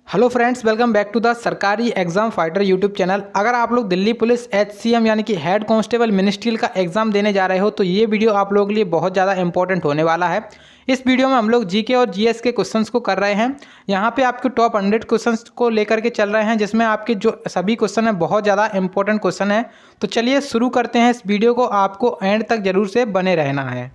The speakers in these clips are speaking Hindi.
Hello friends, welcome back to the सरकारी एग्जाम फाइटर यूट्यूब चैनल। अगर आप लोग दिल्ली पुलिस HCM यानी कि हेड कांस्टेबल मिनिस्ट्रियल का एग्जाम देने जा रहे हो तो ये वीडियो आप लोगों के लिए बहुत ज़्यादा इंपॉर्टेंट होने वाला है। इस वीडियो में हम लोग जीके और जीएस के क्वेश्चंस को कर रहे हैं। यहाँ पे आपके टॉप 100 क्वेश्चंस को लेकर के चल रहे हैं, जिसमें आपके जो सभी क्वेश्चन हैं बहुत ज़्यादा इंपॉर्टेंट क्वेश्चन है। तो चलिए शुरू करते हैं इस वीडियो को, आपको एंड तक जरूर से बने रहना है।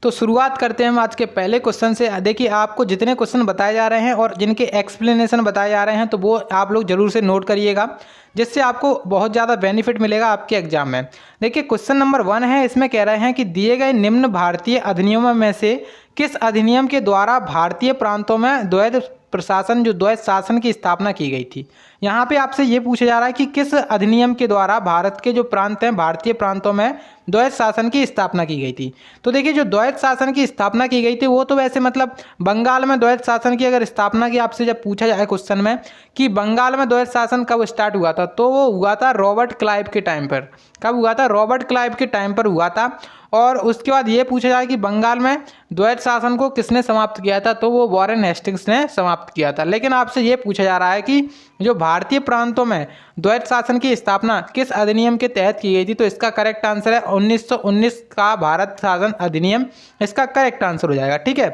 तो शुरुआत करते हैं हम आज के पहले क्वेश्चन से। देखिए, आपको जितने क्वेश्चन बताए जा रहे हैं और जिनके एक्सप्लेनेशन बताए जा रहे हैं तो वो आप लोग जरूर से नोट करिएगा, जिससे आपको बहुत ज़्यादा बेनिफिट मिलेगा आपके एग्जाम में। देखिए, क्वेश्चन नंबर 1 है, इसमें कह रहे हैं कि दिए गए निम्न भारतीय अधिनियमों में से किस अधिनियम के द्वारा भारतीय प्रांतों में द्वैध प्रशासन द्वैध शासन की स्थापना की गई थी। यहाँ पे आपसे ये पूछा जा रहा है कि किस अधिनियम के द्वारा भारत के जो प्रांत हैं, भारतीय प्रांतों में द्वैध शासन की स्थापना की गई थी। तो देखिए, जो द्वैध शासन की स्थापना की गई थी वो तो वैसे मतलब बंगाल में द्वैध शासन की अगर स्थापना की आपसे जब पूछा जाए क्वेश्चन में कि बंगाल में द्वैध शासन कब स्टार्ट हुआ था, तो वो हुआ था रॉबर्ट क्लाइव के टाइम पर। कब हुआ था? रॉबर्ट क्लाइव के टाइम पर हुआ था। और उसके बाद ये पूछा जाए कि बंगाल में द्वैध शासन को किसने समाप्त किया था, तो वो वॉरेन हेस्टिंग्स ने समाप्त किया था। लेकिन आपसे ये पूछा जा रहा है कि जो भारतीय प्रांतों में द्वैध शासन की स्थापना किस अधिनियम के तहत की गई थी, तो इसका करेक्ट आंसर है 1919 का भारत शासन अधिनियम। इसका करेक्ट आंसर हो जाएगा। ठीक है,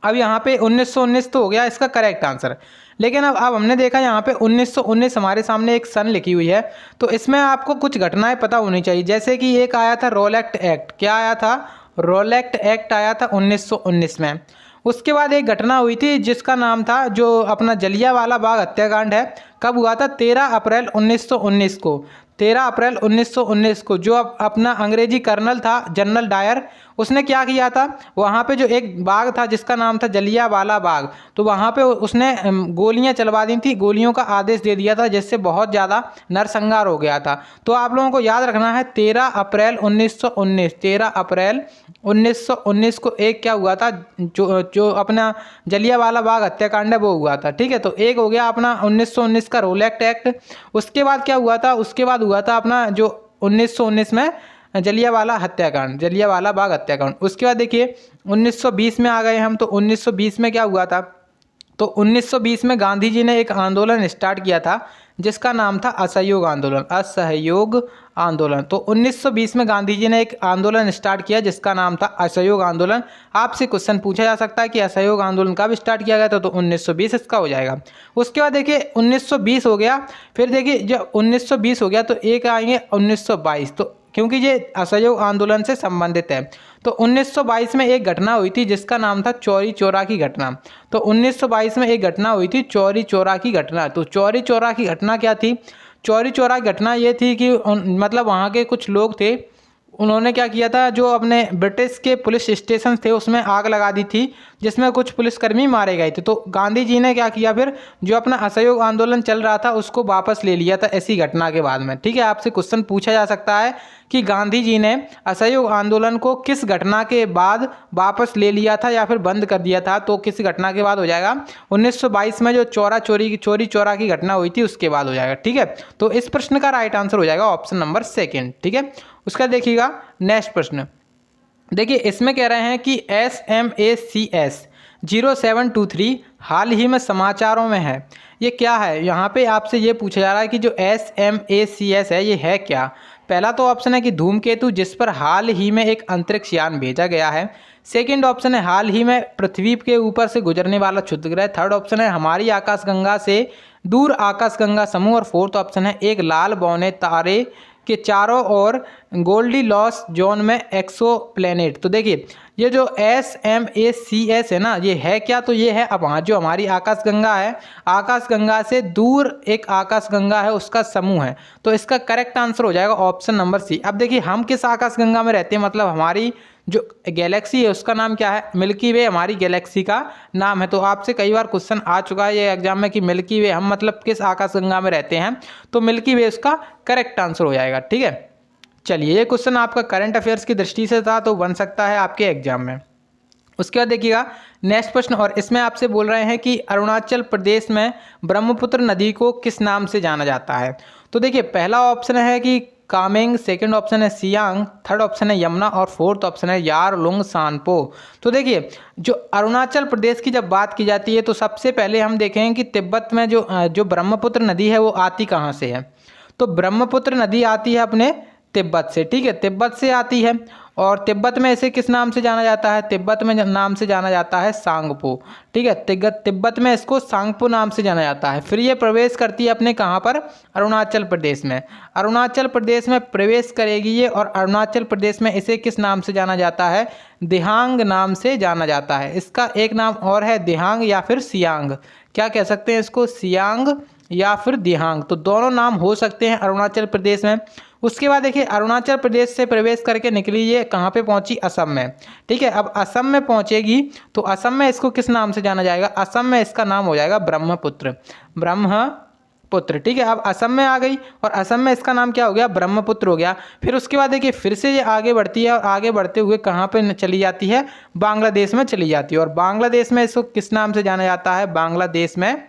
अब यहाँ पे 1919 तो हो गया इसका करेक्ट आंसर। लेकिन अब हमने देखा यहाँ पे 1919 हमारे सामने एक सन लिखी हुई है, तो इसमें आपको कुछ घटनाएं पता होनी चाहिए। जैसे कि एक आया था रोलेक्ट एक्ट। क्या आया था? रोलेक्ट एक्ट आया था 1919 में। उसके बाद एक घटना हुई थी जिसका नाम था जो अपना जलियांवाला बाग हत्याकांड है। कब हुआ था? 13 अप्रैल 1919 को। 13 अप्रैल 1919 को जो अपना अंग्रेजी कर्नल था जनरल डायर, उसने क्या किया था, वहाँ पे जो एक बाग था जिसका नाम था जलियांवाला बाग, तो वहाँ पे उसने गोलियाँ चलवा दी थी, गोलियों का आदेश दे दिया था, जिससे बहुत ज़्यादा नरसंहार हो गया था। तो आप लोगों को याद रखना है 13 अप्रैल 1919, 13 अप्रैल 1919 को एक क्या हुआ था, जो अपना जलियांवाला बाग हत्याकांड है वो हुआ था। ठीक है, तो एक हो गया अपना 1919 का रोलेक्ट एक्ट। उसके बाद क्या हुआ था? उसके बाद हुआ था अपना जो 1919 में जलियांवाला हत्याकांड, जलियांवाला बाग हत्याकांड। उसके बाद देखिए 1920 में आ गए हम, तो 1920 में क्या हुआ था, तो 1920 में गांधी जी ने एक आंदोलन स्टार्ट किया था जिसका नाम था असहयोग आंदोलन, असहयोग आंदोलन। तो 1920 में गांधी जी ने एक आंदोलन स्टार्ट किया जिसका नाम था असहयोग आंदोलन। आपसे क्वेश्चन पूछा जा सकता है कि असहयोग आंदोलन कब स्टार्ट किया गया था, तो 1920 इसका हो जाएगा। उसके बाद देखिए 1920 हो गया, फिर देखिए जब 1920 हो गया तो एक आएंगे 1922, तो क्योंकि ये असहयोग आंदोलन से संबंधित है। तो 1922 में एक घटना हुई थी जिसका नाम था चौरी चौरा की घटना। तो 1922 में एक घटना हुई थी चौरी चौरा की घटना। तो चौरी चौरा की घटना क्या थी? चौरी चौरा की घटना ये थी कि मतलब वहाँ के कुछ लोग थे, उन्होंने क्या किया था, जो अपने ब्रिटिश के पुलिस स्टेशन थे उसमें आग लगा दी थी, जिसमें कुछ पुलिसकर्मी मारे गए थे। तो गांधी जी ने क्या किया, फिर जो अपना असहयोग आंदोलन चल रहा था उसको वापस ले लिया था ऐसी घटना के बाद में। ठीक है, आपसे क्वेश्चन पूछा जा सकता है कि गांधी जी ने असहयोग आंदोलन को किस घटना के बाद वापस ले लिया था या फिर बंद कर दिया था, तो किस घटना के बाद हो जाएगा? 1922 में जो चौरी चौरा की घटना हुई थी उसके बाद हो जाएगा। ठीक है, तो इस प्रश्न का राइट आंसर हो जाएगा ऑप्शन नंबर 2। ठीक है, उसका देखिएगा नेक्स्ट प्रश्न। देखिए, इसमें कह रहे हैं कि SMACS 0723 हाल ही में समाचारों में है। ये क्या है? यहाँ पे आपसे ये पूछा जा रहा है कि जो SMACS है ये है क्या। पहला तो ऑप्शन है कि धूमकेतु, जिस पर हाल ही में एक अंतरिक्ष यान भेजा गया है। सेकंड ऑप्शन है हाल ही में पृथ्वी के ऊपर से गुजरने वाला क्षुद्र ग्रह। थर्ड ऑप्शन है हमारी आकाशगंगा से दूर आकाशगंगा समूह। और फोर्थ ऑप्शन है एक लाल बौने तारे के चारों ओर गोल्डी लॉस जोन में एक्सो प्लेनेट। तो देखिए, ये जो SMACS है ना, ये है क्या, तो ये है अब वहाँ जो हमारी आकाशगंगा है, आकाशगंगा से दूर एक आकाशगंगा है उसका समूह है। तो इसका करेक्ट आंसर हो जाएगा ऑप्शन नंबर सी। अब देखिए, हम किस आकाशगंगा में रहते हैं, मतलब हमारी जो गैलेक्सी है उसका नाम क्या है? मिल्की वे हमारी गैलेक्सी का नाम है। तो आपसे कई बार क्वेश्चन आ चुका है ये एग्जाम में कि मिल्की वे हम मतलब किस आकाशगंगा में रहते हैं, तो मिल्की वे उसका करेक्ट आंसर हो जाएगा। ठीक है, चलिए ये क्वेश्चन आपका करंट अफेयर्स की दृष्टि से था तो बन सकता है आपके एग्जाम में। उसके बाद देखिएगा नेक्स्ट प्रश्न, और इसमें आपसे बोल रहे हैं कि अरुणाचल प्रदेश में ब्रह्मपुत्र नदी को किस नाम से जाना जाता है। तो देखिए, पहला ऑप्शन है कि कामेंग, सेकंड ऑप्शन है सियांग, थर्ड ऑप्शन है यमुना और फोर्थ ऑप्शन है यारलुंग सानपो। तो देखिए जो अरुणाचल प्रदेश की जब बात की जाती है तो सबसे पहले हम देखेंगे कि तिब्बत में जो ब्रह्मपुत्र नदी है वो आती कहाँ से है। तो ब्रह्मपुत्र नदी आती है अपने तिब्बत से, ठीक है, तिब्बत से आती है। और तिब्बत में इसे किस नाम से जाना जाता है, तिब्बत में नाम से जाना जाता है सांगपो, ठीक है, तिब्बत में इसको सांगपो नाम से जाना जाता है। फिर ये प्रवेश करती है अपने कहाँ पर, अरुणाचल प्रदेश में। अरुणाचल प्रदेश में प्रवेश करेगी ये, और अरुणाचल प्रदेश में इसे किस नाम से जाना जाता है, दिहांग नाम से जाना जाता है। इसका एक नाम और है दिहांग या फिर सियांग, क्या कह सकते हैं इसको, सियांग या फिर दिहांग, तो दोनों नाम हो सकते हैं अरुणाचल प्रदेश में। उसके बाद देखिए अरुणाचल प्रदेश से प्रवेश करके निकली ये कहाँ पे पहुंची, असम में, ठीक है। अब असम में पहुंचेगी तो असम में इसको किस नाम से जाना जाएगा, असम में इसका नाम हो जाएगा ब्रह्मपुत्र, ब्रह्मपुत्र, ठीक है। अब असम में आ गई और असम में इसका नाम क्या हो गया, ब्रह्मपुत्र हो गया। फिर उसके बाद देखिए फिर से ये आगे बढ़ती है और आगे बढ़ते हुए कहाँ पे चली जाती है, बांग्लादेश में चली जाती है। और बांग्लादेश में इसको किस नाम से जाना जाता है, बांग्लादेश में,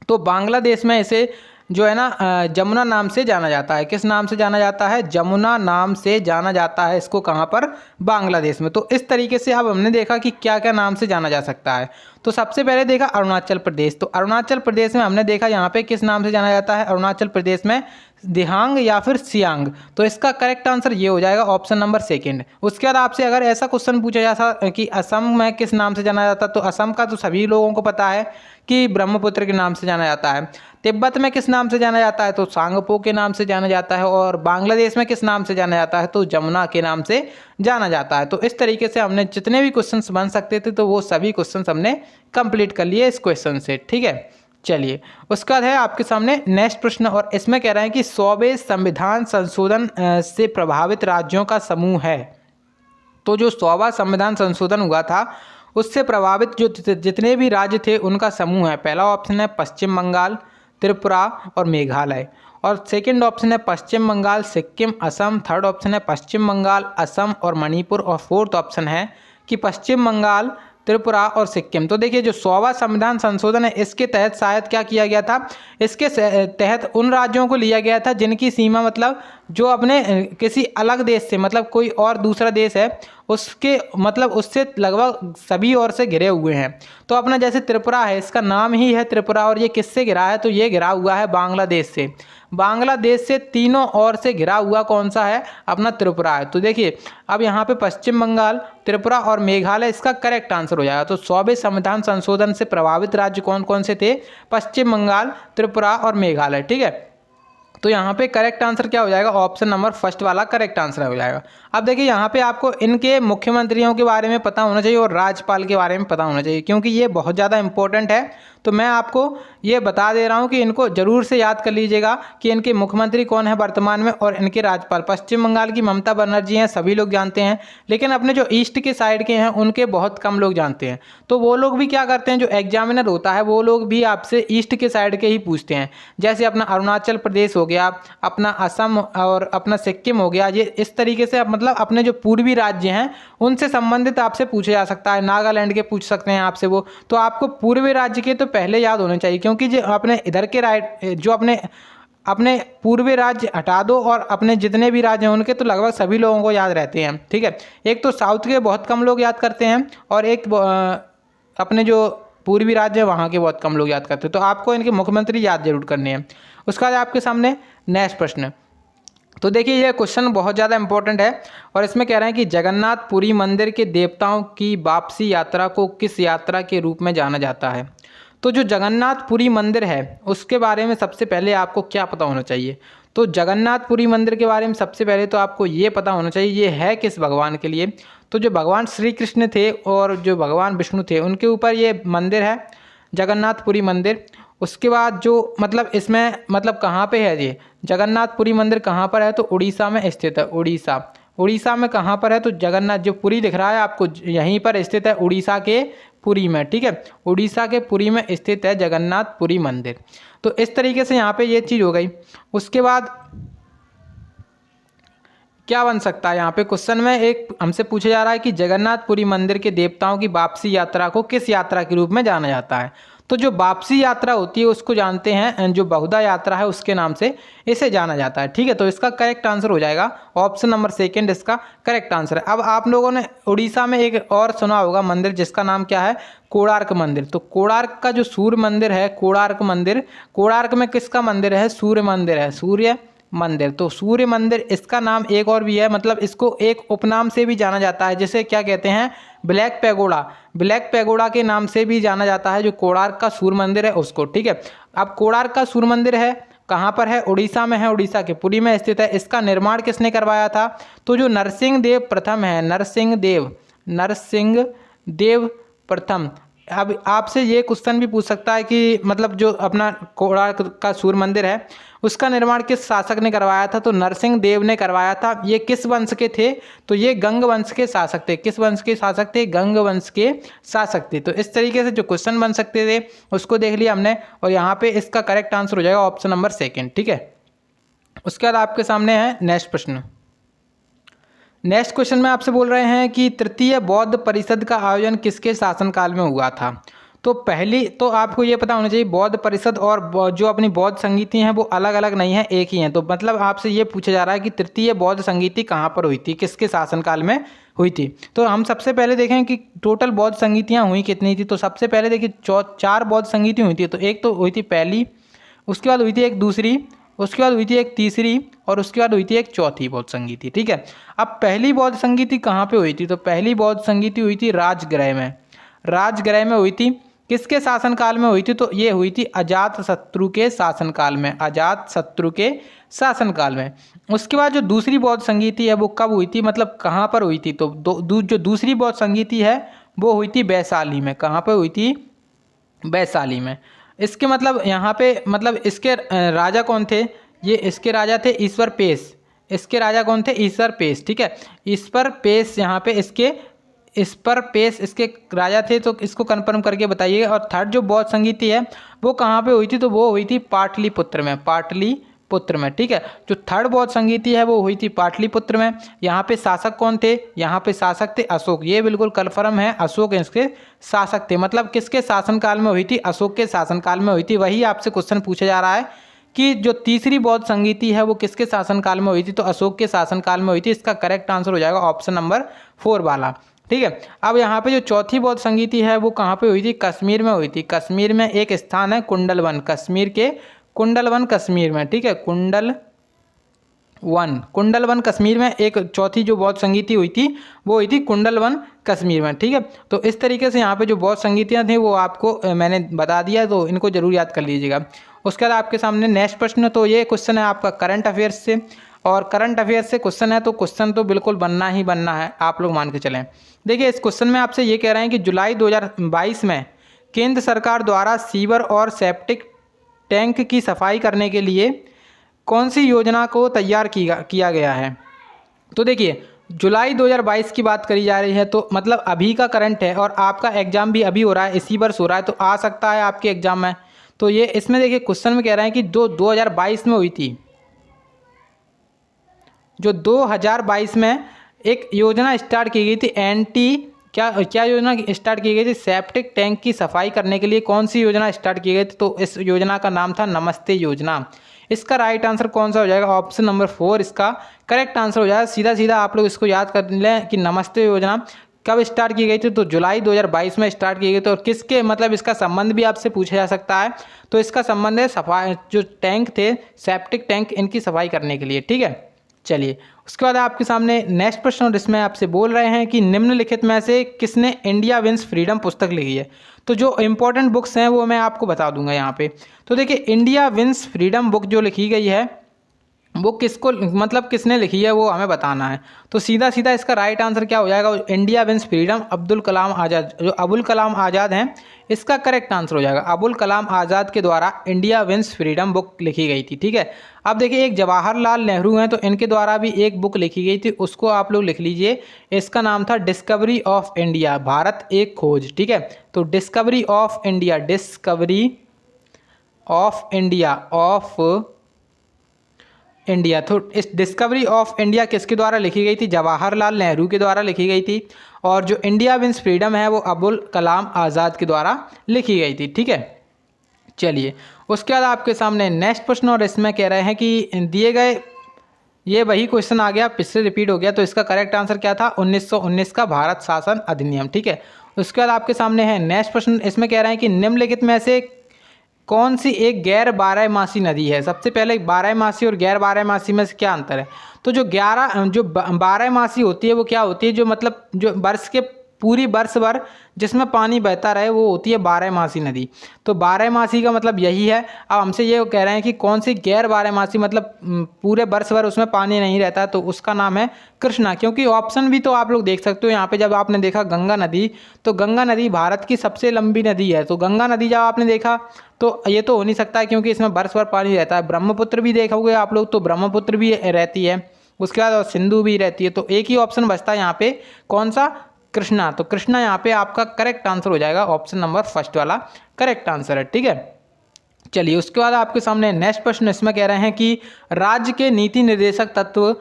तो बांग्लादेश में इसे जो है ना जमुना नाम से जाना जाता है। किस नाम से जाना जाता है, जमुना नाम से जाना जाता है इसको, कहाँ पर, बांग्लादेश में। तो इस तरीके से अब हमने देखा कि क्या क्या नाम से जाना जा सकता है। तो सबसे पहले देखा अरुणाचल प्रदेश, तो अरुणाचल प्रदेश में हमने देखा यहाँ पे किस नाम से जाना जाता है, अरुणाचल प्रदेश में दिहांग या फिर सियांग। तो इसका करेक्ट आंसर ये हो जाएगा ऑप्शन नंबर सेकंड। उसके बाद आपसे अगर ऐसा क्वेश्चन पूछा जाता कि असम में किस नाम से जाना जाता, तो असम का तो सभी लोगों को पता है कि ब्रह्मपुत्र के नाम से जाना जाता है। तिब्बत में किस नाम से जाना जाता है, तो सांगपो के नाम से जाना जाता है। और बांग्लादेश में किस नाम से जाना जाता है, तो जमुना के नाम से जाना जाता है। तो इस तरीके से हमने जितने भी क्वेश्चंस बन सकते थे तो वो सभी क्वेश्चंस हमने कंप्लीट कर लिए इस क्वेश्चन से, ठीक है। चलिए उसके बाद है आपके सामने नेक्स्ट प्रश्न, और इसमें कह रहे हैं कि 100वें संविधान संशोधन से प्रभावित राज्यों का समूह है। तो जो 100वां संविधान संशोधन हुआ था उससे प्रभावित जो जितने भी राज्य थे उनका समूह है। पहला ऑप्शन है पश्चिम बंगाल, त्रिपुरा और मेघालय, और सेकंड ऑप्शन है पश्चिम बंगाल, सिक्किम, असम, थर्ड ऑप्शन है पश्चिम बंगाल, असम और मणिपुर, और फोर्थ ऑप्शन है कि पश्चिम बंगाल, त्रिपुरा और सिक्किम। तो देखिए जो 100वां संविधान संशोधन है इसके तहत शायद क्या किया गया था, इसके तहत उन राज्यों को लिया गया था जिनकी सीमा मतलब जो अपने किसी अलग देश से, मतलब कोई और दूसरा देश है उसके मतलब उससे लगभग सभी ओर से घिरे हुए हैं। तो अपना जैसे त्रिपुरा है, इसका नाम ही है त्रिपुरा, और ये किससे घिरा है, तो ये घिरा हुआ है बांग्लादेश से। बांग्लादेश से तीनों ओर से घिरा हुआ कौन सा है, अपना त्रिपुरा है। तो देखिए अब यहाँ पे पश्चिम बंगाल, त्रिपुरा और मेघालय इसका करेक्ट आंसर हो जाएगा। तो 100वें संविधान संशोधन से प्रभावित राज्य कौन कौन से थे, पश्चिम बंगाल, त्रिपुरा और मेघालय, ठीक है। तो यहाँ पे करेक्ट आंसर क्या हो जाएगा, ऑप्शन नंबर फर्स्ट वाला करेक्ट आंसर हो जाएगा। अब देखिए यहाँ पे आपको इनके मुख्यमंत्रियों के बारे में पता होना चाहिए और राज्यपाल के बारे में पता होना चाहिए, क्योंकि ये बहुत ज़्यादा इंपॉर्टेंट है। तो मैं आपको ये बता दे रहा हूँ कि इनको जरूर से याद कर लीजिएगा कि इनके मुख्यमंत्री कौन है वर्तमान में और इनके राज्यपाल। पश्चिम बंगाल की ममता बनर्जी हैं, सभी लोग जानते हैं, लेकिन अपने जो ईस्ट के साइड के हैं उनके बहुत कम लोग जानते हैं। तो वो लोग भी क्या करते हैं, जो एग्जामिनर होता है वो लोग भी आपसे ईस्ट के साइड के ही पूछते हैं। जैसे अपना अरुणाचल प्रदेश हो गया, अपना असम और अपना सिक्किम हो गया, ये इस तरीके से मतलब अपने जो पूर्वी राज्य हैं उनसे संबंधित आपसे पूछा जा सकता है। नागालैंड के पूछ सकते हैं आपसे वो, तो आपको पूर्वी राज्य के तो पहले याद होने चाहिए, क्योंकि जो अपने इधर के जो अपने पूर्वी राज्य हटा दो और अपने जितने भी राज्य हैं उनके तो लगभग सभी लोगों को याद रहते हैं, ठीक है। एक तो साउथ के बहुत कम लोग याद करते हैं और एक अपने जो पूर्वी राज्य है वहाँ के बहुत कम लोग याद करते हैं। तो आपको इनके मुख्यमंत्री याद जरूर करने हैं। उसके बाद आपके सामने नेक्स्ट प्रश्न, तो देखिए ये क्वेश्चन बहुत ज़्यादा इंपॉर्टेंट है और इसमें कह रहे हैं कि जगन्नाथ पुरी मंदिर के देवताओं की वापसी यात्रा को किस यात्रा के रूप में जाना जाता है। तो जो जगन्नाथपुरी मंदिर है उसके बारे में सबसे पहले आपको क्या पता होना चाहिए। तो जगन्नाथपुरी मंदिर के बारे में सबसे पहले तो आपको ये पता होना चाहिए ये है किस भगवान के लिए। तो जो भगवान श्री कृष्ण थे और जो भगवान विष्णु थे उनके ऊपर ये मंदिर है, जगन्नाथपुरी मंदिर। उसके बाद जो मतलब इसमें मतलब कहाँ पे है ये जगन्नाथपुरी मंदिर, कहाँ पर है, तो उड़ीसा में स्थित है। उड़ीसा में कहाँ पर है, तो जगन्नाथ जो पुरी दिख रहा है आपको यहीं पर स्थित है, उड़ीसा के पुरी में, ठीक है। उड़ीसा के पुरी में स्थित है जगन्नाथपुरी मंदिर। तो इस तरीके से यहाँ पे ये चीज़ हो गई। उसके बाद क्या बन सकता है, यहाँ पे क्वेश्चन में एक हमसे पूछा जा रहा है कि जगन्नाथपुरी मंदिर के देवताओं की वापसी यात्रा को किस यात्रा के रूप में जाना जाता है। तो जो वापसी यात्रा होती है उसको जानते हैं, जो बहुधा यात्रा है उसके नाम से इसे जाना जाता है। ठीक है, तो इसका करेक्ट आंसर हो जाएगा ऑप्शन नंबर सेकंड, इसका करेक्ट आंसर है। अब आप लोगों ने उड़ीसा में एक और सुना होगा मंदिर, जिसका नाम क्या है, कोणार्क मंदिर। तो कोणार्क का जो सूर्य मंदिर है, कोणार्क मंदिर, कोणार्क में किसका मंदिर है, सूर्य मंदिर है, सूर्य मंदिर। तो सूर्य मंदिर, इसका नाम एक और भी है, मतलब इसको एक उपनाम से भी जाना जाता है, जिसे क्या कहते हैं, ब्लैक पैगोडा। ब्लैक पैगोडा के नाम से भी जाना जाता है जो कोणार्क का सूर्य मंदिर है उसको। ठीक है, अब कोणार्क का सूर्य मंदिर है कहाँ पर है, उड़ीसा में है, उड़ीसा के पुरी में स्थित है। इसका निर्माण किसने करवाया था, तो जो नरसिंह देव प्रथम है, नरसिंह देव प्रथम। अब आपसे ये क्वेश्चन भी पूछ सकता है कि मतलब जो अपना कोणार्क का सूर्य मंदिर है उसका निर्माण किस शासक ने करवाया था, तो नरसिंह देव ने करवाया था। ये किस वंश के थे, तो ये गंग वंश के शासक थे। किस वंश के शासक थे, गंग वंश के शासक थे। तो इस तरीके से जो क्वेश्चन बन सकते थे उसको देख लिया हमने, और यहाँ पे इसका करेक्ट आंसर हो जाएगा ऑप्शन नंबर सेकेंड। ठीक है, उसके बाद आपके सामने है नेक्स्ट प्रश्न। नेक्स्ट क्वेश्चन में आपसे बोल रहे हैं कि तृतीय बौद्ध परिषद का आयोजन किसके शासनकाल में हुआ था। तो पहली तो आपको ये पता होना चाहिए, बौद्ध परिषद और जो अपनी बौद्ध संगीति हैं वो अलग अलग नहीं है, एक ही हैं। तो मतलब आपसे ये पूछा जा रहा है कि तृतीय बौद्ध संगीति कहाँ पर हुई थी, किसके शासनकाल में हुई थी। तो हम सबसे पहले देखें कि टोटल बौद्ध संगीतियाँ हुई कितनी थी। तो सबसे पहले देखिए 4 बौद्ध संगीति हुई थी। तो एक तो हुई थी पहली, उसके बाद हुई थी एक दूसरी, उसके बाद हुई थी एक तीसरी, और उसके बाद हुई थी एक चौथी बौद्ध संगीति। ठीक है, अब पहली बौद्ध संगीति कहाँ पे हुई थी, तो पहली बौद्ध संगीति हुई थी राजगृह में। राजगृह में हुई थी, किसके शासनकाल में हुई थी, तो ये हुई थी अजातशत्रु के शासनकाल में, अजातशत्रु के शासनकाल में। उसके बाद जो दूसरी बौद्ध संगीति है वो कब हुई थी, मतलब कहाँ पर हुई थी, तो जो दूसरी बौद्ध संगीति है वो हुई थी वैशाली में। कहाँ पर हुई थी, वैशाली में। इसके मतलब यहाँ पे मतलब इसके राजा कौन थे, ये इसके राजा थे ईश्वर पेश। इसके राजा कौन थे, ईश्वर पेश। ठीक है, ईश्वर पेश यहाँ पे ईश्वर पेश इसके राजा थे। तो इसको कंफर्म करके बताइएगा। और थर्ड जो बौद्ध संगीति है वो कहाँ पे हुई थी, तो वो हुई थी पाटलिपुत्र में, पाटलिपुत्र में। ठीक है, जो थर्ड बौद्ध संगीति है वो हुई थी पाटलिपुत्र में। यहाँ पे शासक कौन थे, यहाँ पे शासक थे अशोक। ये बिल्कुल कन्फर्म है, अशोक इसके शासक थे। मतलब किसके शासनकाल में हुई थी, अशोक के शासनकाल में हुई थी। वही आपसे क्वेश्चन पूछा जा रहा है कि जो तीसरी बौद्ध संगीति है वो किसके शासनकाल में हुई थी, तो अशोक के शासनकाल में हुई थी। इसका करेक्ट आंसर हो जाएगा ऑप्शन नंबर 4 वाला। ठीक है, अब यहाँ पे जो चौथी बौद्ध संगीति है वो कहाँ पे हुई थी, कश्मीर में हुई थी। कश्मीर में एक स्थान है कुंडलवन, कश्मीर के कुंडलवन कश्मीर में। ठीक है, कुंडलवन कश्मीर में एक चौथी जो बौद्ध संगीति हुई थी वो हुई थी कुंडलवन कश्मीर में। ठीक है, तो इस तरीके से यहाँ पे जो बौद्ध संगीतियाँ थी वो आपको मैंने बता दिया, तो इनको जरूर याद कर लीजिएगा। उसके बाद आपके सामने नेक्स्ट प्रश्न, तो ये क्वेश्चन है आपका करंट अफेयर्स से, और करंट अफेयर्स से क्वेश्चन है तो क्वेश्चन तो बिल्कुल बनना ही बनना है, आप लोग मान के चलें। देखिए इस क्वेश्चन में आपसे ये कह रहे हैं कि जुलाई 2022 में केंद्र सरकार द्वारा सीवर और सेप्टिक टैंक की सफाई करने के लिए कौन सी योजना को तैयार किया गया है। तो देखिए जुलाई 2022 की बात करी जा रही है, तो मतलब अभी का करंट है, और आपका एग्जाम भी अभी हो रहा है, इसी वर्ष हो रहा है, तो आ सकता है आपके एग्जाम में। तो ये इसमें देखिए क्वेश्चन में कह रहे हैं कि जो 2022 में हुई थी, जो 2022 में एक योजना स्टार्ट की गई थी, क्या योजना स्टार्ट की गई थी, सेप्टिक टैंक की सफाई करने के लिए कौन सी योजना स्टार्ट की गई थी, तो इस योजना का नाम था नमस्ते योजना। इसका राइट आंसर कौन सा हो जाएगा, ऑप्शन नंबर 4 इसका करेक्ट आंसर हो जाएगा। सीधा सीधा आप लोग इसको याद कर लें कि नमस्ते योजना कब स्टार्ट की गई थी, तो जुलाई 2022 में स्टार्ट की गई। तो किसके मतलब इसका संबंध भी आपसे पूछा जा सकता है, तो इसका संबंध है सफाई, जो टैंक थे सेप्टिक टैंक, इनकी सफाई करने के लिए। ठीक है, चलिए उसके बाद आपके सामने नेक्स्ट प्रश्न, और इसमें आपसे बोल रहे हैं कि निम्नलिखित में से किसने इंडिया विंस फ्रीडम पुस्तक लिखी है। तो जो इंपॉर्टेंट बुक्स हैं वो मैं आपको बता दूंगा यहाँ पे। तो देखिए इंडिया विंस फ्रीडम बुक जो लिखी गई है वो किसको मतलब किसने लिखी है वो हमें बताना है। तो सीधा सीधा इसका राइट आंसर क्या हो जाएगा, India wins freedom, Abdul Kalam Azad. जो अबुल कलाम आज़ाद हैं इसका करेक्ट आंसर हो जाएगा। अबुल कलाम आज़ाद के द्वारा इंडिया विंस फ्रीडम बुक लिखी गई थी। ठीक है, अब देखिए एक जवाहरलाल नेहरू हैं, तो इनके द्वारा भी एक बुक लिखी गई थी, उसको आप लोग लिख लीजिए। इसका नाम था डिस्कवरी ऑफ इंडिया, भारत एक खोज। ठीक है, तो discovery of India, discovery of India. तो इस डिस्कवरी ऑफ इंडिया किसके द्वारा लिखी गई थी, जवाहरलाल नेहरू के द्वारा लिखी गई थी। और जो इंडिया विंस फ्रीडम है वो अबुल कलाम आज़ाद के द्वारा लिखी गई थी। ठीक है, चलिए उसके बाद आपके सामने नेक्स्ट प्रश्न, और इसमें कह रहे हैं कि दिए गए, ये वही क्वेश्चन आ गया, फिर से रिपीट हो गया, तो इसका करेक्ट आंसर क्या था, 1919 का भारत शासन अधिनियम। ठीक है, उसके बाद आपके सामने है नेक्स्ट प्रश्न, इसमें कह रहे हैं कि निम्नलिखित में से कौन सी एक गैर बारहमासी नदी है। सबसे पहले बारहमासी और गैर बारहमासी में से क्या अंतर है। तो जो बारहमासी होती है वो क्या होती है, जो मतलब जो वर्ष के पूरी वर्ष भर जिसमें पानी बहता रहे वो होती है बारहमासी नदी। तो बारहमासी का मतलब यही है। अब हमसे ये कह रहे हैं कि कौन सी गैर बारहमासी, मतलब पूरे वर्ष भर उसमें पानी नहीं रहता, तो उसका नाम है कृष्णा। क्योंकि ऑप्शन भी तो आप लोग देख सकते हो यहाँ पे, जब आपने देखा गंगा नदी, तो गंगा नदी भारत की सबसे लंबी नदी है, तो गंगा नदी जब आपने देखा तो ये तो हो नहीं सकता है क्योंकि इसमें वर्ष भर पानी रहता है। ब्रह्मपुत्र भी देखोगे आप लोग तो ब्रह्मपुत्र भी रहती है, उसके बाद सिंधु भी रहती है, तो एक ही ऑप्शन बचता है यहाँ पे, कौन सा, कृष्णा। तो कृष्णा यहाँ पे आपका करेक्ट आंसर हो जाएगा, ऑप्शन नंबर फर्स्ट वाला करेक्ट आंसर है। ठीक है, चलिए उसके बाद आपके सामने नेक्स्ट प्रश्न, इसमें कह रहे हैं कि राज्य के नीति निर्देशक तत्व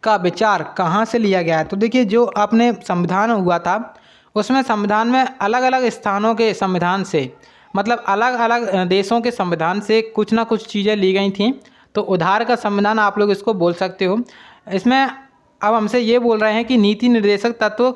का विचार कहाँ से लिया गया है। तो देखिए जो आपने संविधान हुआ था उसमें संविधान में अलग अलग स्थानों के संविधान से, मतलब अलग अलग देशों के संविधान से कुछ ना कुछ चीज़ें ली गई थी, तो उधार का संविधान आप लोग इसको बोल सकते हो। इसमें अब हमसे ये बोल रहे हैं कि नीति निर्देशक तत्व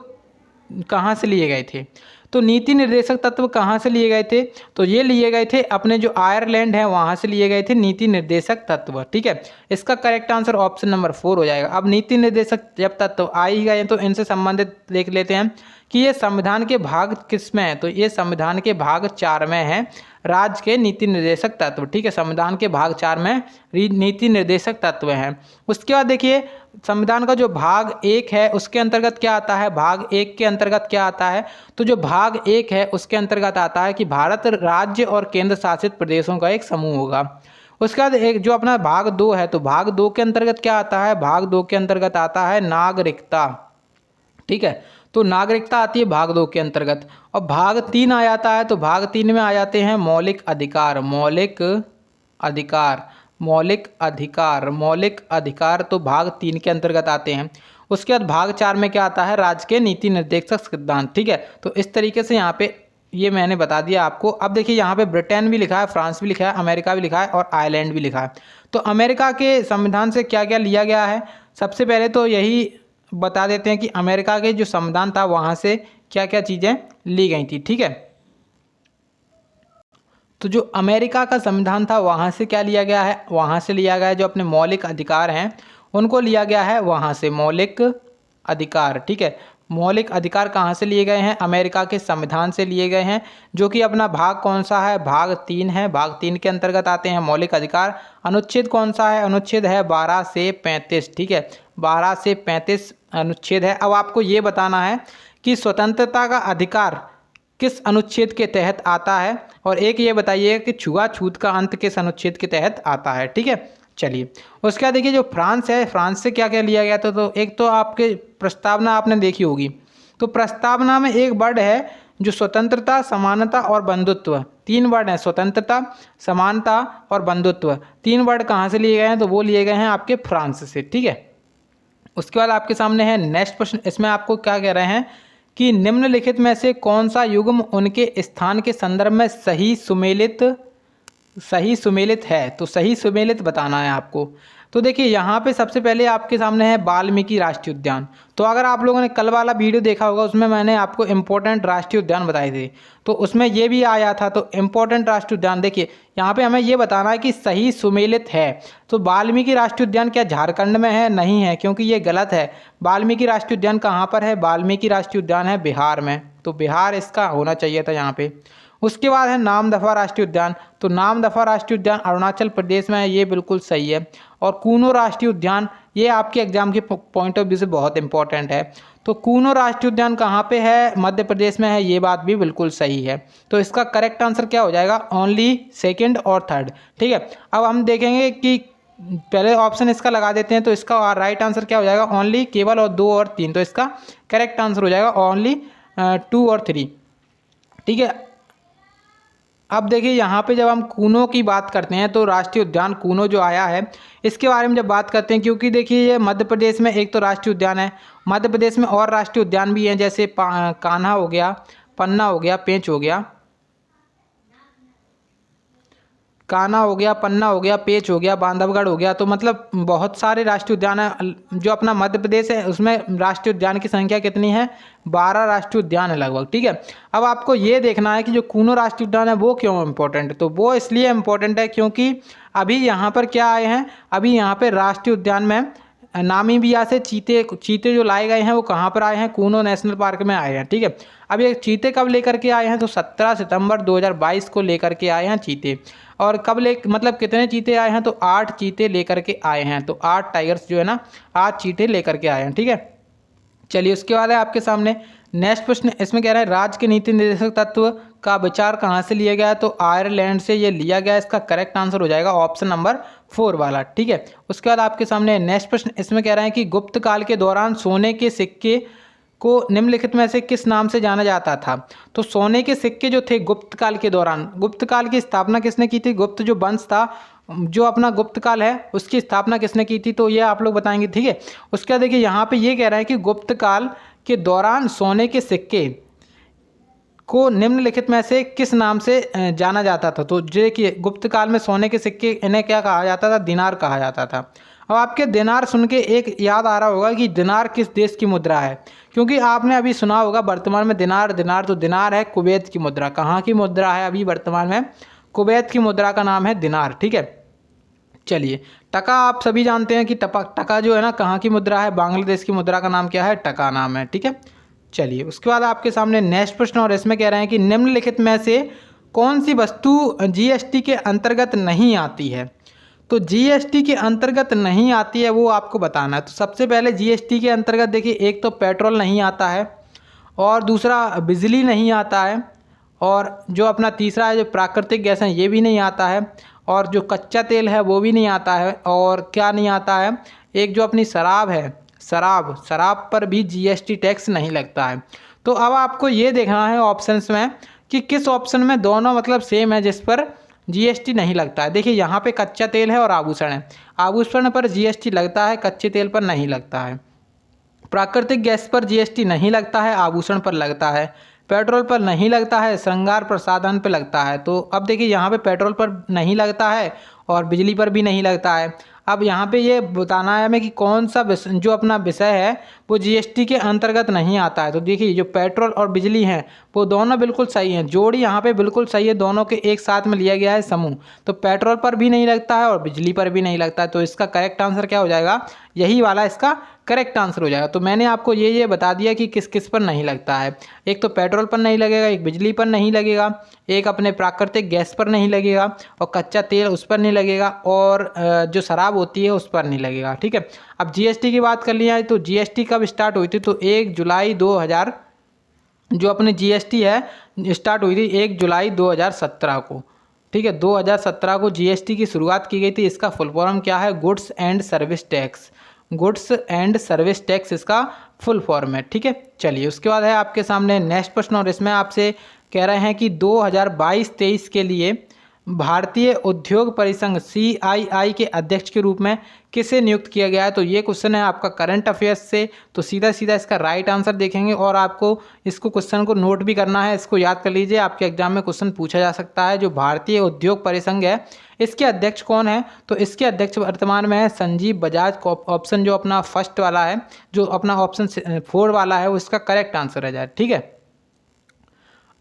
कहाँ से लिए गए थे। तो नीति निर्देशक तत्व कहाँ से लिए गए थे, तो ये लिए गए थे अपने जो आयरलैंड है वहाँ से लिए गए थे नीति निर्देशक तत्व। ठीक है, इसका करेक्ट आंसर ऑप्शन नंबर 4 हो जाएगा। अब नीति निर्देशक जब तत्व आ ही गए तो इनसे संबंधित देख लेते हैं कि ये संविधान के भाग किस में है। तो ये संविधान के भाग 4 में है राज्य के नीति निर्देशक तत्व। ठीक है, संविधान के भाग 4 में नीति निर्देशक तत्व हैं। उसके बाद देखिए संविधान का जो भाग 1 है उसके अंतर्गत क्या आता है, भाग 1 के अंतर्गत क्या आता है। तो जो भाग 1 है उसके अंतर्गत आता है कि भारत राज्य और केंद्र शासित प्रदेशों का एक समूह होगा। उसके बाद एक जो अपना भाग 2 है, तो भाग 2 के अंतर्गत क्या आता है, भाग 2 के अंतर्गत आता है नागरिकता। ठीक है, तो नागरिकता आती है भाग 2 के अंतर्गत। और भाग 3 आ जाता है, तो भाग 3 में आ जाते हैं मौलिक अधिकार। मौलिक अधिकार, मौलिक अधिकार, मौलिक अधिकार, तो भाग 3 के अंतर्गत आते हैं। उसके बाद भाग 4 में क्या आता है, राज्य के नीति निर्देशक सिद्धांत। ठीक है, तो इस तरीके से यहाँ पे ये मैंने बता दिया आपको। अब देखिए यहाँ पे ब्रिटेन भी लिखा है, फ्रांस भी लिखा है, अमेरिका भी लिखा है और आयरलैंड भी लिखा है। तो अमेरिका के संविधान से क्या क्या लिया गया है, सबसे पहले तो यही बता देते हैं कि अमेरिका के जो संविधान था वहाँ से क्या क्या चीज़ें ली गई थी। ठीक है, तो जो अमेरिका का संविधान था वहाँ से क्या लिया गया है, वहाँ से लिया गया है जो अपने मौलिक अधिकार हैं उनको लिया गया है वहाँ से, मौलिक अधिकार। ठीक है, मौलिक अधिकार कहाँ से लिए गए हैं, अमेरिका के संविधान से लिए गए हैं, जो कि अपना भाग कौन सा है, भाग 3 है। भाग 3 के अंतर्गत आते हैं मौलिक अधिकार। अनुच्छेद कौन सा है, अनुच्छेद है 12 से 35। ठीक है, 12 से 35 अनुच्छेद है। अब आपको ये बताना है कि स्वतंत्रता का अधिकार किस अनुच्छेद के तहत आता है, और एक ये बताइए कि छुआछूत का अंत किस अनुच्छेद के तहत आता है। ठीक है, चलिए उसके बाद देखिए जो फ्रांस है, फ्रांस से क्या क्या लिया गया था। तो एक तो आपके प्रस्तावना आपने देखी होगी, तो प्रस्तावना में एक वर्ड है जो स्वतंत्रता, समानता और बंधुत्व, 3 वर्ड हैं, स्वतंत्रता, समानता और बंधुत्व, 3 वर्ड कहाँ से लिए गए हैं, तो वो लिए गए हैं आपके फ्रांस से। ठीक है, उसके बाद आपके सामने है नेक्स्ट प्रश्न, इसमें आपको क्या कह रहे हैं कि निम्नलिखित में से कौन सा युग्म उनके स्थान के संदर्भ में सही सुमेलित है। तो सही सुमेलित बताना है आपको। तो देखिए यहाँ पे सबसे पहले आपके सामने है वाल्मीकि राष्ट्रीय उद्यान। तो अगर आप लोगों ने कल वाला वीडियो देखा होगा उसमें मैंने आपको इम्पोर्टेंट राष्ट्रीय उद्यान बताए थे, तो उसमें ये भी आया था। तो इम्पोर्टेंट राष्ट्रीय उद्यान देखिए यहाँ पे हमें ये बताना है कि सही सुमेलित है। तो वाल्मीकि राष्ट्रीय उद्यान क्या झारखंड में है, नहीं है, क्योंकि ये गलत है। वाल्मीकि राष्ट्रीय उद्यान कहाँ पर है, वाल्मीकि राष्ट्रीय उद्यान है बिहार में, तो बिहार इसका होना चाहिए था यहाँ पे। उसके बाद है नामदफा राष्ट्रीय उद्यान। तो नामदफा राष्ट्रीय उद्यान अरुणाचल प्रदेश में है, ये बिल्कुल सही है। और कूनो राष्ट्रीय उद्यान, ये आपके एग्जाम के पॉइंट ऑफ व्यू से बहुत इंपॉर्टेंट है। तो कूनो राष्ट्रीय उद्यान कहाँ पे है, मध्य प्रदेश में है, ये बात भी बिल्कुल सही है। तो इसका करेक्ट आंसर क्या हो जाएगा, ओनली सेकेंड और थर्ड। ठीक है, अब हम देखेंगे कि पहले ऑप्शन इसका लगा देते हैं, तो इसका राइट आंसर क्या हो जाएगा, ओनली, केवल, और 2 और 3। तो इसका करेक्ट आंसर हो जाएगा ओनली 2 और 3। ठीक है, अब देखिए यहाँ पे जब हम कूनो की बात करते हैं तो राष्ट्रीय उद्यान कूनो जो आया है इसके बारे में जब बात करते हैं, क्योंकि देखिए ये मध्य प्रदेश में एक तो राष्ट्रीय उद्यान है, मध्य प्रदेश में और राष्ट्रीय उद्यान भी हैं, जैसे कान्हा हो गया, पन्ना हो गया, पेंच हो गया, कान्हा हो गया, पन्ना हो गया, पेंच हो गया, बांधवगढ़ हो गया। तो मतलब बहुत सारे राष्ट्रीय उद्यान है। जो अपना मध्य प्रदेश है उसमें राष्ट्रीय उद्यान की संख्या कितनी है? 12 राष्ट्रीय उद्यान है लगभग, ठीक है। अब आपको ये देखना है कि जो कूनो राष्ट्रीय उद्यान है वो क्यों इम्पोर्टेंट है। तो वो इसलिए इम्पोर्टेंट है क्योंकि अभी यहाँ पर क्या आए हैं, अभी यहाँ पर राष्ट्रीय उद्यान में नामीबिया से चीते जो लाए गए हैं वो कहाँ पर आए हैं? कूनो नेशनल पार्क में आए हैं, ठीक है। अब ये चीते कब लेकर के आए हैं? तो 17 सितंबर 2022 को लेकर के आए हैं चीते। और कब मतलब कितने चीते आए हैं? तो 8 चीते लेकर के आए हैं। तो 8 टाइगर्स जो है ना, 8 चीते लेकर के आए हैं, ठीक है। चलिए उसके बाद है आपके सामने नेक्स्ट प्रश्न। इसमें कह रहा है राज्य के नीति निर्देशक तत्व का विचार कहाँ से लिया गया है? तो आयरलैंड से ये लिया गया है। इसका करेक्ट आंसर हो जाएगा ऑप्शन नंबर 4 वाला, ठीक है। उसके बाद आपके सामने नेक्स्ट प्रश्न। इसमें कह रहे हैं कि गुप्त काल के दौरान सोने के सिक्के को निम्नलिखित में से किस नाम से जाना जाता था? तो सोने के सिक्के जो थे गुप्त काल के दौरान, गुप्त काल की स्थापना किसने की थी? गुप्त जो वंश था, जो अपना गुप्त काल है उसकी स्थापना किसने की थी? तो ये आप लोग बताएंगे, ठीक है। उसके बाद देखिए यहाँ पे ये कह रहा है कि गुप्त काल के दौरान सोने के सिक्के को निम्नलिखित में से किस नाम से जाना जाता था? तो देखिए गुप्त काल में सोने के सिक्के इन्हें क्या कहा जाता था? दिनार कहा जाता था। अब आपके दिनार सुन के एक याद आ रहा होगा कि दिनार किस देश की मुद्रा है, क्योंकि आपने अभी सुना होगा वर्तमान में दिनार तो दिनार है कुवैत की मुद्रा। कहाँ की मुद्रा है अभी वर्तमान में? कुवैत की मुद्रा का नाम है दिनार, ठीक है। चलिए टका आप सभी जानते हैं कि टका जो है ना कहाँ की मुद्रा है? बांग्लादेश की मुद्रा का नाम क्या है? टका नाम है, ठीक है। चलिए उसके बाद आपके सामने नेक्स्ट प्रश्न, और इसमें कह रहे हैं कि निम्नलिखित में से कौन सी वस्तु जीएसटी के अंतर्गत नहीं आती है? तो जीएसटी के अंतर्गत नहीं आती है वो आपको बताना है। तो सबसे पहले जीएसटी के अंतर्गत देखिए एक तो पेट्रोल नहीं आता है, और दूसरा बिजली नहीं आता है, और जो अपना तीसरा है जो प्राकृतिक गैस है ये भी नहीं आता है, और जो कच्चा तेल है वो भी नहीं आता है, और क्या नहीं आता है? एक जो अपनी शराब है, शराब पर भी जीएसटी टैक्स नहीं लगता है। तो अब आपको ये देखना है ऑप्शंस में कि किस ऑप्शन में दोनों मतलब सेम है जिस पर जीएसटी नहीं लगता है। देखिए यहाँ पे कच्चा तेल है और आभूषण है। आभूषण पर जीएसटी लगता है, कच्चे तेल पर नहीं लगता है। प्राकृतिक गैस पर जीएसटी नहीं लगता है, आभूषण पर लगता है। पेट्रोल पर नहीं लगता है, श्रृंगार प्रसाधन पर लगता है। तो अब देखिए यहाँ पे पेट्रोल पर नहीं लगता है और बिजली पर भी नहीं लगता है। अब यहाँ पे ये बताना है हमें कि कौन सा जो अपना विषय है वो जीएसटी के अंतर्गत नहीं आता है। तो देखिए जो पेट्रोल और बिजली हैं वो दोनों बिल्कुल सही हैं, जोड़ी यहाँ पे बिल्कुल सही है, दोनों के एक साथ में लिया गया है समूह। तो पेट्रोल पर भी नहीं लगता है और बिजली पर भी नहीं लगता है। तो इसका करेक्ट आंसर क्या हो जाएगा? यही वाला इसका करेक्ट आंसर हो जाएगा। तो मैंने आपको ये बता दिया कि किस किस पर नहीं लगता है। एक तो पेट्रोल पर नहीं लगेगा, एक बिजली पर नहीं लगेगा, एक अपने प्राकृतिक गैस पर नहीं लगेगा, और कच्चा तेल उस पर नहीं लगेगा, और जो शराब होती है उस पर नहीं लगेगा, ठीक है। अब जीएसटी की बात कर लिया है तो जीएसटी कब स्टार्ट हुई थी? तो 1 जुलाई 2000 जो अपनी जीएसटी है स्टार्ट हुई थी 1 जुलाई 2017 को, ठीक है। 2017 को जीएसटी की शुरुआत की गई थी। इसका फुल फॉर्म क्या है? Goods and service tax. Goods and service tax इसका फुल फॉर्म है, ठीक है। चलिए उसके बाद है आपके सामने नेक्स्ट प्रश्न, और इसमें आपसे कह रहे हैं कि 2022-23 के लिए भारतीय उद्योग परिसंघ CII के अध्यक्ष के रूप में किसे नियुक्त किया गया है? तो ये क्वेश्चन है आपका करंट अफेयर्स से। तो सीधा सीधा इसका राइट आंसर देखेंगे, और आपको इसको क्वेश्चन को नोट भी करना है, इसको याद कर लीजिए, आपके एग्जाम में क्वेश्चन पूछा जा सकता है। जो भारतीय उद्योग परिसंघ है इसके अध्यक्ष कौन है? तो इसके अध्यक्ष वर्तमान में है संजीव बजाज। ऑप्शन जो अपना फर्स्ट वाला है, जो अपना ऑप्शन 4 वाला है वो इसका करेक्ट आंसर है जाए, ठीक है।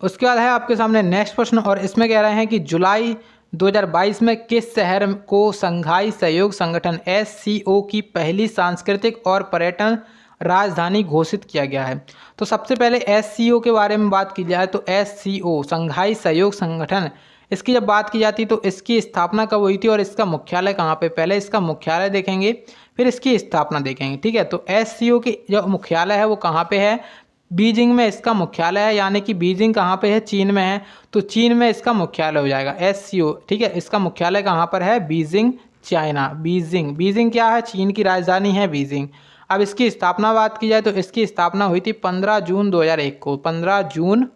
उसके बाद है आपके सामने नेक्स्ट प्रश्न, और इसमें कह रहे हैं कि जुलाई 2022 में किस शहर को संघाई सहयोग संगठन SCO की पहली सांस्कृतिक और पर्यटन राजधानी घोषित किया गया है? तो सबसे पहले SCO के बारे में बात की जाए तो SCO संघाई सहयोग संगठन, इसकी जब बात की जाती है तो इसकी स्थापना कब हुई थी और इसका मुख्यालय कहाँ पे? पहले इसका मुख्यालय देखेंगे फिर इसकी स्थापना देखेंगे, ठीक है। तो SCO की जो मुख्यालय है वो कहाँ पे है? बीजिंग में इसका मुख्यालय है, यानी कि बीजिंग कहाँ पे है? चीन में है। तो चीन में इसका मुख्यालय हो जाएगा SCO, ठीक है। इसका मुख्यालय कहाँ पर है? Beijing, China. बीजिंग क्या है? चीन की राजधानी है बीजिंग। अब इसकी स्थापना बात की जाए तो इसकी स्थापना हुई थी 15 जून 2001 को। 15 जून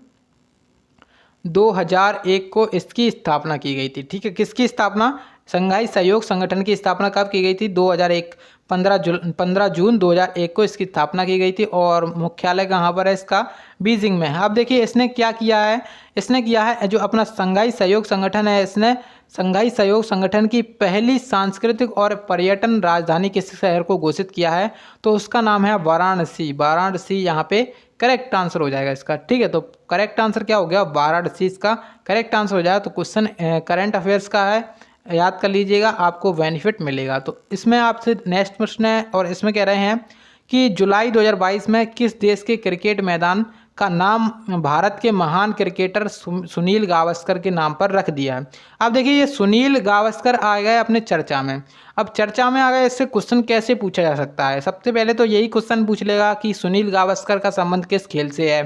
2001 को इसकी स्थापना की गई थी, ठीक है। किसकी स्थापना? संघाई सहयोग संगठन की स्थापना कब की गई थी? 2001, 15 जून 2001 को इसकी स्थापना की गई थी और मुख्यालय कहाँ पर है इसका? बीजिंग में। अब देखिए इसने क्या किया है, इसने किया है जो अपना संघाई सहयोग संगठन है, इसने संघाई सहयोग संगठन की पहली सांस्कृतिक और पर्यटन राजधानी किस शहर को घोषित किया है? तो उसका नाम है वाराणसी। वाराणसी यहाँ पे करेक्ट आंसर हो जाएगा इसका। ठीक है, तो करेक्ट आंसर क्या हो गया? वाराणसी इसका करेक्ट आंसर हो जाएगा। तो क्वेश्चन करंट अफेयर्स का है, याद कर लीजिएगा, आपको बेनिफिट मिलेगा। तो इसमें आपसे नेक्स्ट प्रश्न है और इसमें कह रहे हैं कि जुलाई 2022 में किस देश के क्रिकेट मैदान का नाम भारत के महान क्रिकेटर सुनील गावस्कर के नाम पर रख दिया है? अब देखिए ये सुनील गावस्कर आ गए अपने चर्चा में। अब चर्चा में आ गए, इससे क्वेश्चन कैसे पूछा जा सकता है? सबसे पहले तो यही क्वेश्चन पूछ लेगा कि सुनील गावस्कर का संबंध किस खेल से है,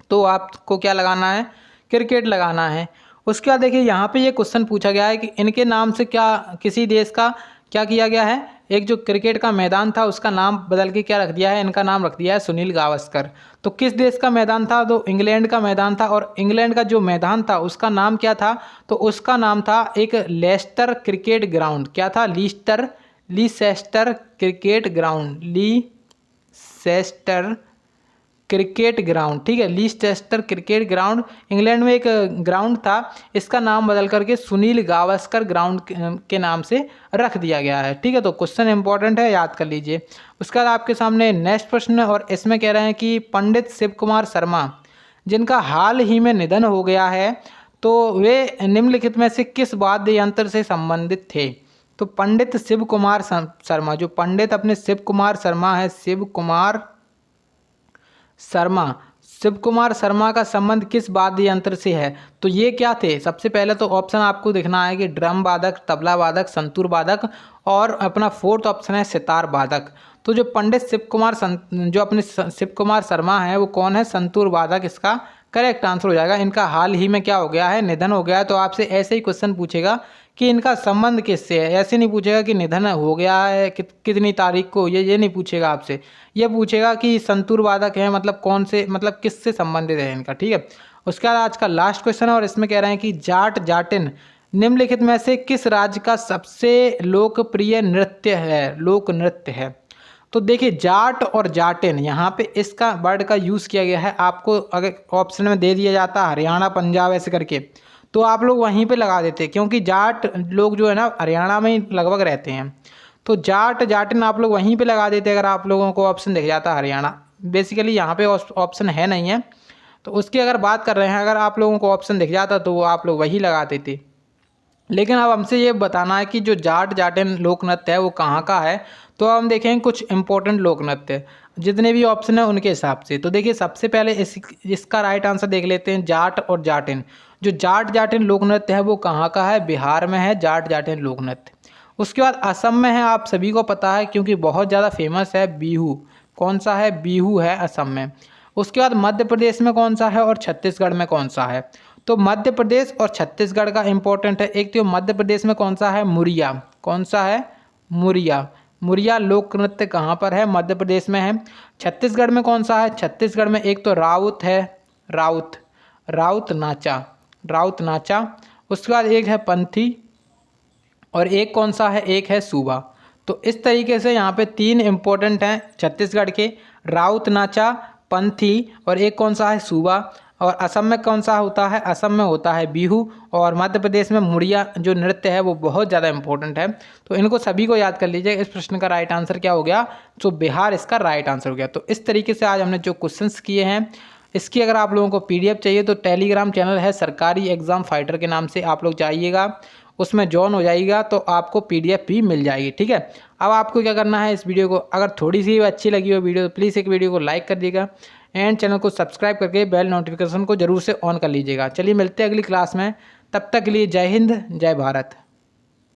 तो आपको क्या लगाना है? क्रिकेट लगाना है। उसके बाद देखिए यहाँ पे ये क्वेश्चन पूछा गया है कि इनके नाम से क्या किसी देश का क्या किया गया है? एक जो क्रिकेट का मैदान था उसका नाम बदल के क्या रख दिया है? इनका नाम रख दिया है सुनील गावस्कर। तो किस देश का मैदान था? तो इंग्लैंड का मैदान था। और इंग्लैंड का जो मैदान था उसका नाम क्या था? तो उसका नाम था एक लेस्टर क्रिकेट ग्राउंड। क्या था? Leicester cricket ground, Leicester cricket ground. ठीक है, लीसेस्टर क्रिकेट ग्राउंड इंग्लैंड में एक ग्राउंड था, इसका नाम बदल करके सुनील गावस्कर ग्राउंड के नाम से रख दिया गया है। ठीक है, तो क्वेश्चन इंपॉर्टेंट है, याद कर लीजिए। उसके बाद आपके सामने नेक्स्ट प्रश्न है और इसमें कह रहे हैं कि पंडित शिव कुमार शर्मा जिनका हाल ही में निधन हो गया है, तो वे निम्नलिखित में से किस वाद्य यंत्र से संबंधित थे? तो पंडित शिव कुमार शर्मा, जो पंडित अपने शिव कुमार शर्मा है, शिव कुमार शर्मा का संबंध किस वाद्य यंत्र से है? तो ये क्या थे? सबसे पहले तो ऑप्शन आपको दिखना है कि ड्रम वादक, तबला वादक, संतूर वादक और अपना फोर्थ ऑप्शन है सितार वादक। तो जो पंडित जो अपने शिव कुमार शर्मा है वो कौन है? संतूर वादक इसका करेक्ट आंसर हो जाएगा। इनका हाल ही में क्या हो गया है? निधन हो गया है। तो आपसे ऐसे ही क्वेश्चन पूछेगा कि इनका संबंध किससे है, ऐसे नहीं पूछेगा कि निधन हो गया है कितनी तारीख को, ये नहीं पूछेगा आपसे। ये पूछेगा कि संतूर वादक है, मतलब कौन से, मतलब किससे संबंधित है इनका। ठीक है, उसके बाद आज का लास्ट क्वेश्चन है और इसमें कह रहे हैं कि जाट जाटिन निम्नलिखित में से किस राज्य का सबसे लोकप्रिय नृत्य है, लोक नृत्य है? तो देखिए जाट और जाटिन यहाँ पे इसका वर्ड का यूज़ किया गया है। आपको अगर ऑप्शन में दे दिया जाता हरियाणा, पंजाब ऐसे करके, तो आप लोग वहीं पे लगा देते, क्योंकि जाट लोग जो है ना हरियाणा में ही लगभग रहते हैं। तो जाट जाटिन आप लोग वहीं पे लगा देते अगर आप लोगों को ऑप्शन दिख जाता हरियाणा। बेसिकली यहाँ पे ऑप्शन है नहीं है, तो उसकी अगर बात कर रहे हैं, अगर आप लोगों को ऑप्शन दिख जाता तो आप लोग वही लगा देते। लेकिन अब हमसे ये बताना है कि जो जाट जाटिन लोक नृत्य है वो कहाँ का है। तो हम देखेंगे कुछ इंपॉर्टेंट लोक नृत्य, जितने भी ऑप्शन है उनके हिसाब से। तो देखिए सबसे पहले इसका राइट आंसर देख लेते हैं, जाट और जाटिन। जो जाट जाटिन लोक नृत्य है वो कहाँ का है? बिहार में है जाट जाटिन लोक नृत्य। उसके बाद असम में है, आप सभी को पता है क्योंकि बहुत ज़्यादा फेमस है, बिहू। कौन सा है? बिहू है असम में। उसके बाद मध्य प्रदेश में कौन सा है और छत्तीसगढ़ में कौन सा है? तो मध्य प्रदेश और छत्तीसगढ़ का इंपॉर्टेंट है। एक तो मध्य प्रदेश में कौन सा है? मुरिया। कौन सा है? मुरिया। मुरिया लोक नृत्य कहाँ पर है? मध्य प्रदेश में है। छत्तीसगढ़ में कौन सा है? छत्तीसगढ़ में एक तो राउत है, राउत नाचा। उसके बाद एक है पंथी और एक कौन सा है? एक है सूबा। तो इस तरीके से यहाँ पे 3 इंपॉर्टेंट हैं छत्तीसगढ़ के, राउत नाचा, पंथी और एक कौन सा है? सूबा। और असम में कौन सा होता है? असम में होता है बिहू। और मध्य प्रदेश में मुड़िया जो नृत्य है वो बहुत ज़्यादा इंपॉर्टेंट है। तो इनको सभी को याद कर लीजिए। इस प्रश्न का राइट आंसर क्या हो गया? तो बिहार इसका राइट आंसर हो गया। तो इस तरीके से आज हमने जो क्वेश्चंस किए हैं, इसकी अगर आप लोगों को पीडीएफ चाहिए तो टेलीग्राम चैनल है सरकारी एग्ज़ाम फाइटर के नाम से, आप लोग जाइएगा, उसमें ज्वाइन हो जाइएगा तो आपको पीडीएफ भी मिल जाएगी। ठीक है, अब आपको क्या करना है, इस वीडियो को अगर थोड़ी सी अच्छी लगी हो वीडियो तो प्लीज़ एक वीडियो को लाइक कर दीजिएगा एंड चैनल को सब्सक्राइब करके बेल नोटिफिकेशन को जरूर से ऑन कर लीजिएगा। चलिए मिलते हैं अगली क्लास में, तब तक के लिए जय हिंद, जय भारत।